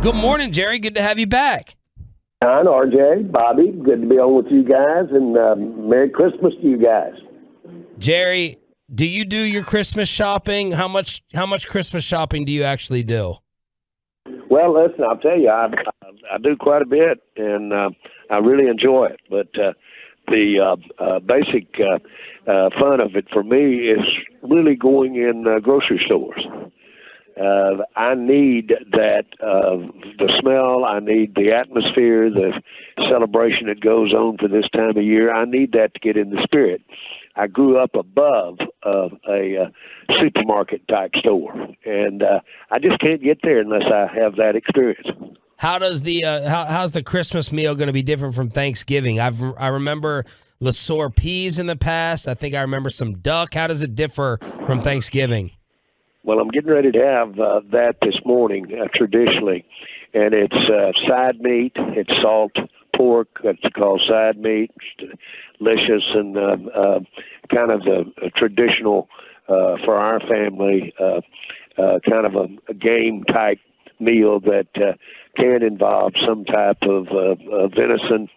Good morning, Jerry. Good to have you back. Shan, RJ, Bobby, good to be on with you guys, and Merry Christmas to you guys. Jerry, do you do your Christmas shopping? How much Christmas shopping do you actually do? Well, listen, I'll tell you, I do quite a bit, and I really enjoy it. But the basic fun of it for me is really going in grocery stores. I need that, the smell, I need the atmosphere, the celebration that goes on for this time of year. I need that to get in the spirit. I grew up above a supermarket type store, and I just can't get there unless I have that experience. How does the how's the Christmas meal going to be different from Thanksgiving? I remember LeSueur peas in the past. I think I remember some duck. How does it differ from Thanksgiving? Well, I'm getting ready to have that this morning, traditionally, and it's side meat. It's salt pork. That's called side meat. It's delicious and kind of a traditional for our family, kind of a game type meal that can involve some type of venison.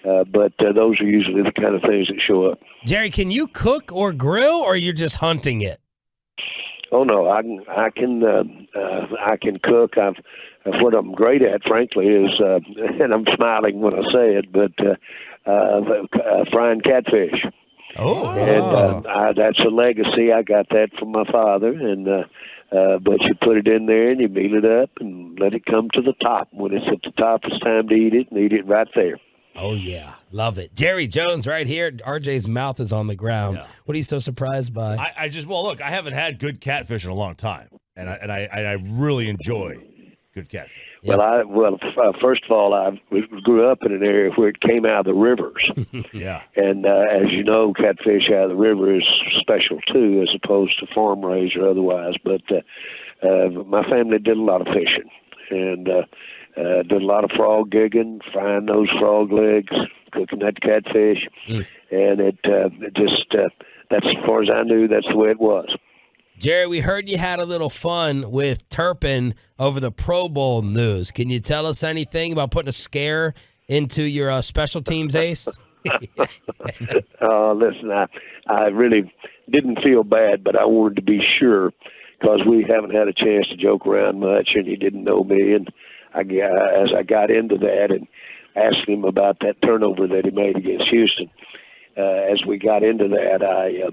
But those are usually the kind of things that show up. Jerry, can you cook or grill, or you're just hunting it? Oh no, I can cook. What I'm great at, frankly, is and I'm smiling when I say it, but frying catfish. Oh, and that's a legacy. I got that from my father, and but you put it in there and you meal it up and let it come to the top. When it's at the top, it's time to eat it, and eat it right there. Oh, yeah. Love it. Jerry Jones right here. RJ's mouth is on the ground. Yeah. What are you so surprised by? Look, I haven't had good catfish in a long time, and I really enjoy good catfish. Yeah. Well, first of all, I grew up in an area where it came out of the rivers. Yeah. And as you know, catfish out of the river is special, too, as opposed to farm raised or otherwise. But my family did a lot of fishing, and did a lot of frog gigging, frying those frog legs, cooking that catfish, and it just that's as far as I knew, that's the way it was. Jerry, we heard you had a little fun with Turpin over the Pro Bowl news. Can you tell us anything about putting a scare into your special teams ace? Listen, I really didn't feel bad, but I wanted to be sure because we haven't had a chance to joke around much, and he didn't know me, and as I got into that and asked him about that turnover that he made against Houston, as we got into that, I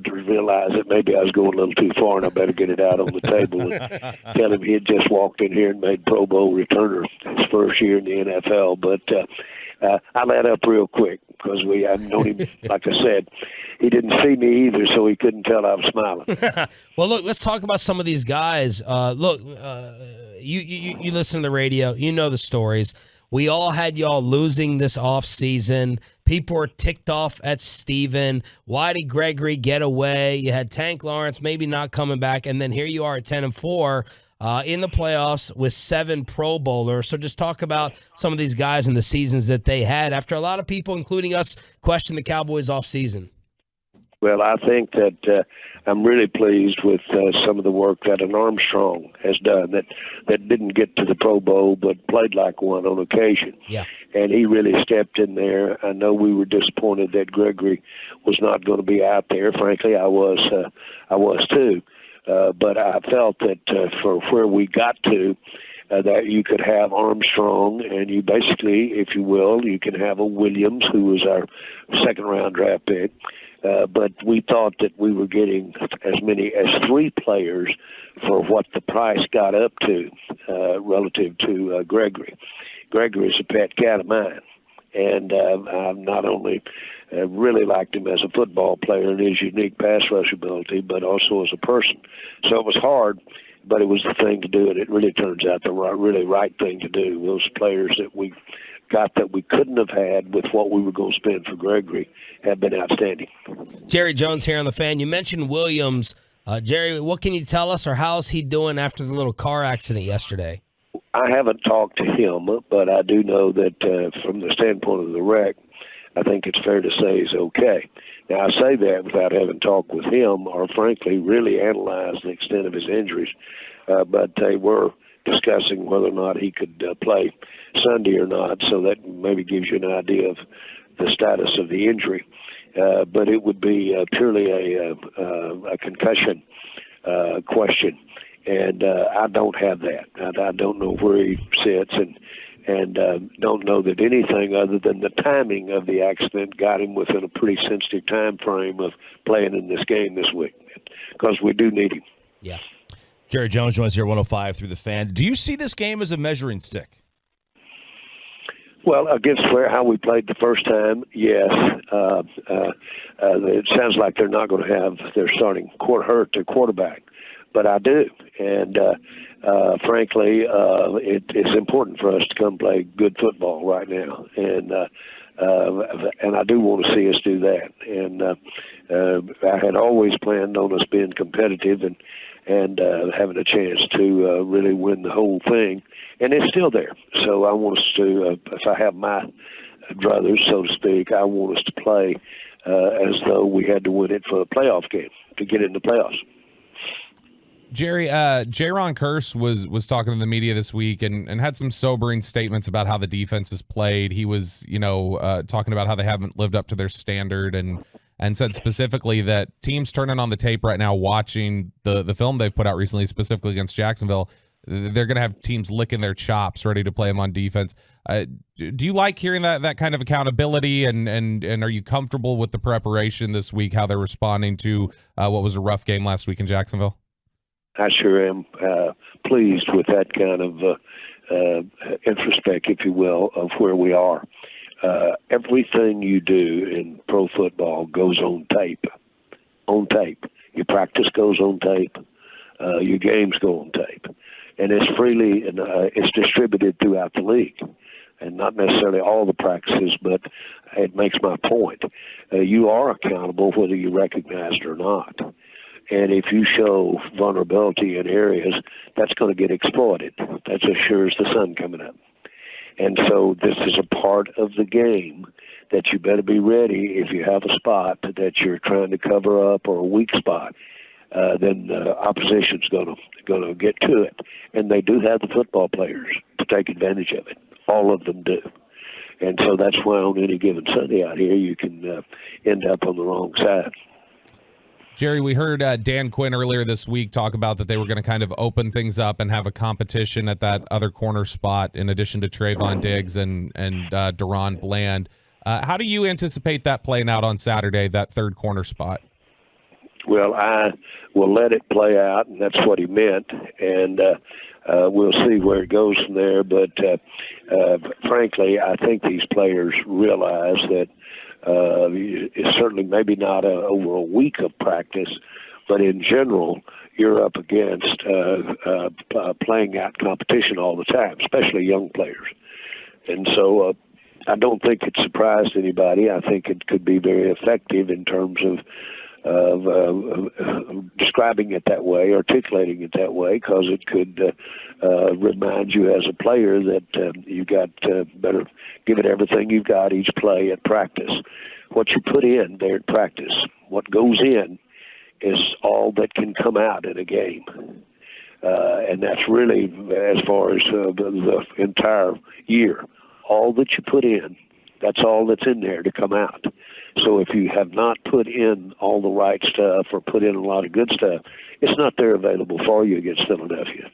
realized that maybe I was going a little too far and I better get it out on the table and tell him he had just walked in here and made Pro Bowl returner his first year in the NFL. But I let up real quick because I've known him, like I said, he didn't see me either, so he couldn't tell I was smiling. Well, look, let's talk about some of these guys. You listen to the radio, you know the stories. We all had y'all losing this offseason. People were ticked off at Steven. Why did Gregory get away? You had Tank Lawrence maybe not coming back, and then here you are at 10-4 in the playoffs with 7 Pro Bowlers. So just talk about some of these guys and the seasons that they had after a lot of people, including us, questioned the Cowboys offseason. Well, I think that I'm really pleased with some of the work that an Armstrong has done that didn't get to the Pro Bowl but played like one on occasion. Yeah. And he really stepped in there. I know we were disappointed that Gregory was not going to be out there. Frankly, I was too. But I felt that for where we got to, that you could have Armstrong, and you basically, if you will, you can have a Williams, who was our second-round draft pick. But we thought that we were getting as many as 3 players for what the price got up to relative to Gregory. Gregory is a pet cat of mine, and I've not only really liked him as a football player and his unique pass rush ability, but also as a person. So it was hard, but it was the thing to do, and it really turns out the right thing to do. Those players that we got that we couldn't have had with what we were going to spend for Gregory have been outstanding. Jerry Jones here on The Fan. You mentioned Williams. Jerry, what can you tell us, or how's he doing after the little car accident yesterday? I haven't talked to him, but I do know that from the standpoint of the wreck, I think it's fair to say he's okay. Now, I say that without having talked with him or, frankly, really analyzed the extent of his injuries, but they were discussing whether or not he could play Sunday or not. So that maybe gives you an idea of the status of the injury. But it would be purely a concussion question, and I don't have that. I don't know where he sits, and don't know that anything other than the timing of the accident got him within a pretty sensitive time frame of playing in this game this week, because we do need him. Yeah. Jerry Jones joins here 105 through the Fan. Do you see this game as a measuring stick? Well, against how we played the first time, yes. It sounds like they're not going to have their starting their quarterback, but I do. And frankly, it's important for us to come play good football right now. And I do want to see us do that. And I had always planned on us being competitive and having a chance to really win the whole thing. And it's still there. So I want us to, if I have my druthers, so to speak, I want us to play as though we had to win it for a playoff game to get in the playoffs. Jerry, Jaron Kearse was talking to the media this week and had some sobering statements about how the defense has played. He was, talking about how they haven't lived up to their standard and said specifically that teams turning on the tape right now, watching the film they've put out recently, specifically against Jacksonville, they're going to have teams licking their chops ready to play them on defense. Do you like hearing that kind of accountability, and are you comfortable with the preparation this week, how they're responding to what was a rough game last week in Jacksonville? I sure am pleased with that kind of introspect, if you will, of where we are. Everything you do in pro football goes on tape. On tape. Your practice goes on tape. Your games go on tape. And it's freely and it's distributed throughout the league. And not necessarily all the practices, but it makes my point. You are accountable whether you recognize it or not. And if you show vulnerability in areas, that's going to get exploited. That's as sure as the sun coming up. And so this is a part of the game that you better be ready if you have a spot that you're trying to cover up or a weak spot. Then the opposition's going to get to it. And they do have the football players to take advantage of it. All of them do. And so that's why on any given Sunday out here, you can end up on the wrong side. Jerry, we heard Dan Quinn earlier this week talk about that they were going to kind of open things up and have a competition at that other corner spot in addition to Trayvon Diggs and Deron Bland. How do you anticipate that playing out on Saturday, that third corner spot? Well, I will let it play out, and that's what he meant, and we'll see where it goes from there. But frankly, I think these players realize that it's certainly maybe not over a week of practice, but in general, you're up against playing out competition all the time, especially young players. And so I don't think it surprised anybody. I think it could be very effective in terms of describing it that way, articulating it that way, because it could remind you as a player that you got better give it everything you've got each play at practice. What you put in there at practice, what goes in, is all that can come out in a game. And that's really, as far as the entire year, all that you put in, that's all that's in there to come out. So if you have not put in all the right stuff or put in a lot of good stuff, it's not there available for you against Philadelphia.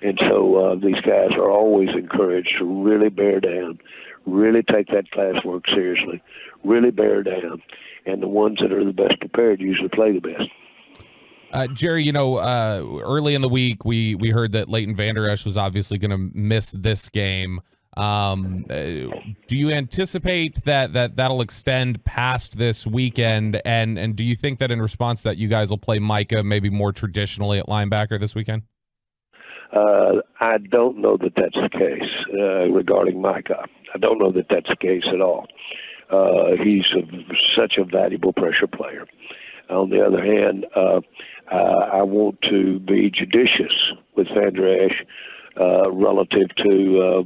And so these guys are always encouraged to really bear down, really take that classwork seriously, really bear down. And the ones that are the best prepared usually play the best. Jerry, early in the week, we heard that Leighton Vander Esch was obviously going to miss this game. Do you anticipate that'll extend past this weekend? And do you think that in response to that, you guys will play Micah maybe more traditionally at linebacker this weekend? I don't know that that's the case regarding Micah. I don't know that that's the case at all. He's such a valuable pressure player. On the other hand, I want to be judicious with Vander Esch relative to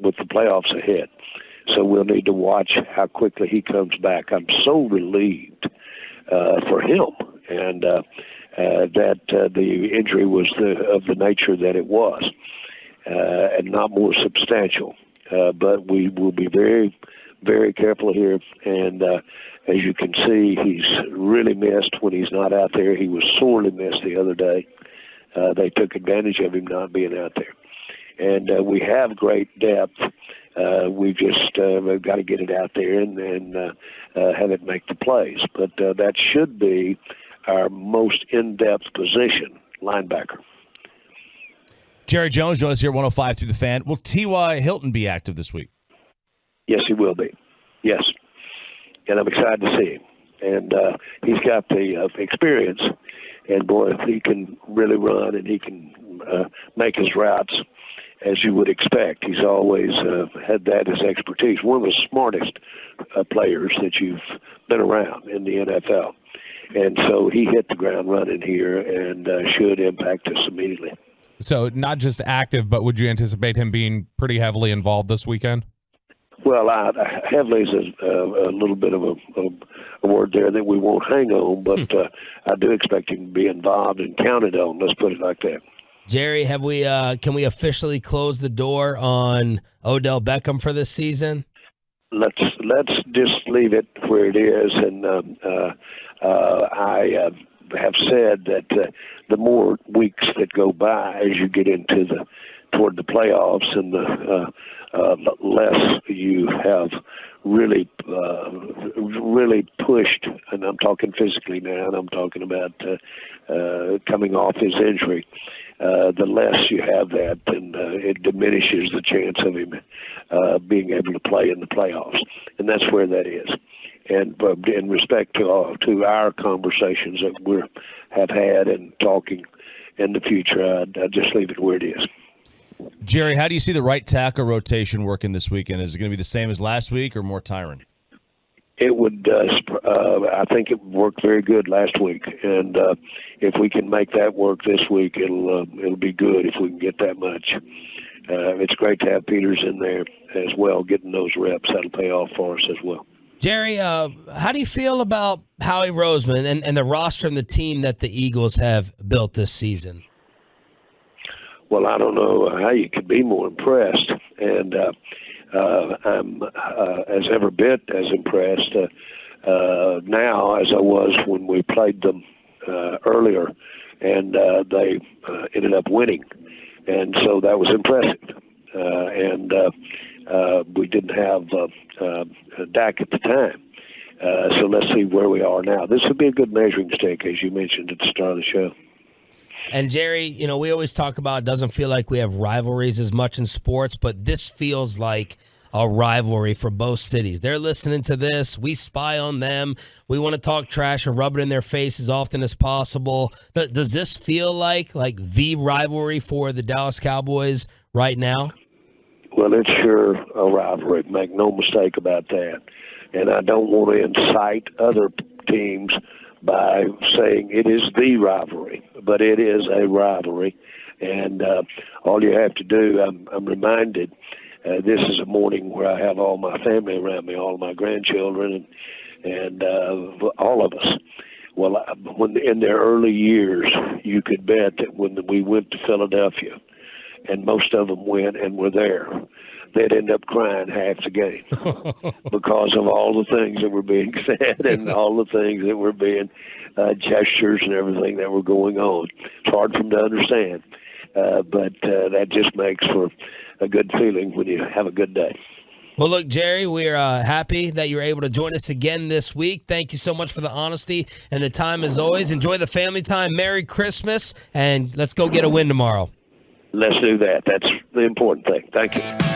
with the playoffs ahead. So we'll need to watch how quickly he comes back. I'm so relieved for him, and that the injury was of the nature that it was. and not more substantial. But we will be very, very careful here. And as you can see, he's really missed when he's not out there. He was sorely missed the other day. They took advantage of him not being out there. And we have great depth. We've got to get it out there and have it make the plays. But that should be our most in-depth position, linebacker. Jerry Jones joins us here at 105 through the Fan. Will T.Y. Hilton be active this week? Yes, he will be. Yes. And I'm excited to see him. And he's got the experience. And, boy, if he can really run and he can make his routes as you would expect. He's always had that as expertise. One of the smartest players that you've been around in the NFL. And so he hit the ground running here and should impact us immediately. So not just active, but would you anticipate him being pretty heavily involved this weekend? Well, heavily is a little bit of a word there that we won't hang on, but I do expect him to be involved and counted on. Let's put it like that. Jerry, can we officially close the door on Odell Beckham for this season? Let's just leave it where it is, and I have said that the more weeks that go by as you get toward the playoffs, and the less you have really pushed, and I'm talking physically now, and I'm talking about coming off his injury. The less you have that, then it diminishes the chance of him being able to play in the playoffs, and that's where that is. And in respect to our conversations that we have had and talking in the future, I'd just leave it where it is. Jerry, how do you see the right tackle rotation working this weekend? Is it going to be the same as last week or more Tyron? It would. I think it worked very good last week, and if we can make that work this week, it'll be good if we can get that much. It's great to have Peters in there as well, getting those reps. That'll pay off for us as well. Jerry, how do you feel about Howie Roseman and the roster and the team that the Eagles have built this season? Well, I don't know how you could be more impressed, and I'm as ever bit as impressed now as I was when we played them earlier, and they ended up winning, and so that was impressive. And we didn't have Dak at the time, so let's see where we are now. This would be a good measuring stick, as you mentioned at the start of the show. And Jerry, we always talk about it doesn't feel like we have rivalries as much in sports, but this feels like a rivalry for both cities. They're listening to this. We spy on them. We want to talk trash and rub it in their face as often as possible. But does this feel like the rivalry for the Dallas Cowboys right now? Well, it's sure a rivalry. Make no mistake about that. And I don't want to incite other teams by saying it is the rivalry, but it is a rivalry. And all you have to do, I'm reminded, this is a morning where I have all my family around me, all of my grandchildren, and all of us. Well, when in their early years, you could bet that when we went to Philadelphia, and most of them went and were there, they'd end up crying half the game because of all the things that were being said and all the things that were being gestures and everything that were going on. It's hard for them to understand, but that just makes for a good feeling when you have a good day. Well, look, Jerry, we're happy that you're able to join us again this week. Thank you so much for the honesty and the time as always. Enjoy the family time. Merry Christmas, and let's go get a win tomorrow. Let's do that. That's the important thing. Thank you.